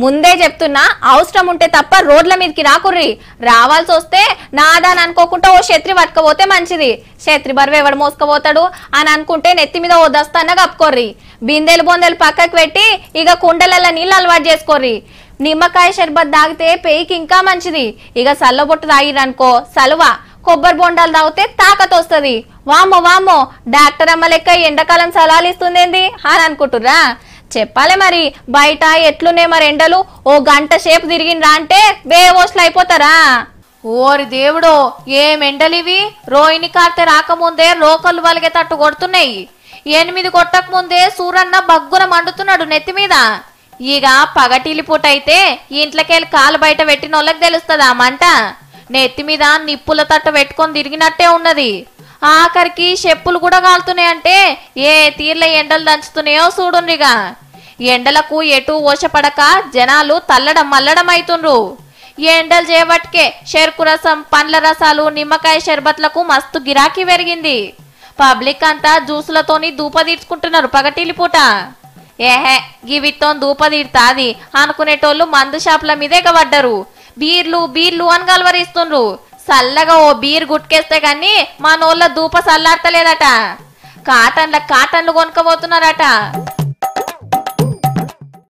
ముందే చెప్తున్నా, అవసరం ఉంటే తప్ప రోడ్ల మీదకి రాకుర్రి. రావాల్సి వస్తే నాదాని అనుకోకుండా ఓ ఛత్రి పట్టుకపోతే మంచిది. ఛత్రి బరువు ఎవడు మోసుకపోతాడు అని అనుకుంటే నెత్తి మీద ఓ దస్తాన్న కప్పుకోర్రి. బిందెలు బొందెలు పక్కకు పెట్టి ఇక కుండలలో నీళ్ళు అలవాటు చేసుకోర్రి. నిమ్మకాయ షర్బత్ తాగితే పేయికి ఇంకా మంచిది. ఇక సల్లబొట్టు తాగిరనుకో సలువ. కొబ్బరి బొండాలు తాగితే తాకత్ వస్తుంది. వామ్మో వామ్మో, డాక్టర్ అమ్మ లెక్క ఎండాకాలం సలాలు ఇస్తుందేంది అని అనుకుంటుర్రా? చెప్పాలి మరి. బయట ఎట్లునే మరి ఎండలు. ఓ గంట సేపు తిరిగినరా అంటే బేవోస్లు అయిపోతారా? ఓరి దేవుడో, ఏం ఎండలివి! రోహిణి కార్తె రాకముందే రోకలు వలిగేటట్టు కొడుతున్నాయి. 8 కొట్టక ముందే సూరన్న బగ్గున మండుతున్నాడు నెత్తి మీద. ఇక పగటిలి పూట అయితే ఇంట్లోకెళ్ళి కాలు బయట పెట్టిన వాళ్ళకి తెలుస్తుందా మంట. నెత్తి మీద నిప్పుల తట్ట పెట్టుకొని తిరిగినట్టే ఉన్నది. ఆఖరికి చెప్పులు కూడా కాలుతున్నాయంటే ఏ తీర్ల ఎండలు దంచుతున్నాయో చూడుండ్రిగా. ఎండలకు ఎటు ఓషపడక జనాలు తల్లడం మల్లడం అవుతుండ్రు. ఎండలు చేపట్టుకే చెరుకు రసం, పండ్ల రసాలు, నిమ్మకాయ షర్బత్లకు మస్తు గిరాకీ పెరిగింది. పబ్లిక్ అంతా జ్యూసులతోని దూప తీర్చుకుంటున్నారు పగటిలి పూట. ఏహే, గివితో దూప తీర్తాది అనుకునేటోళ్ళు మందు షాపుల మీదే పడ్డరు. బీర్లు బీర్లు అని గలవరిస్తుండ్రు. చల్లగా ఓ బీర్ గుట్కేస్తే గాని మనోళ్ళ దూప చల్లార్తలేదట. కాటన్లు కొనుక్కపోతున్నారట.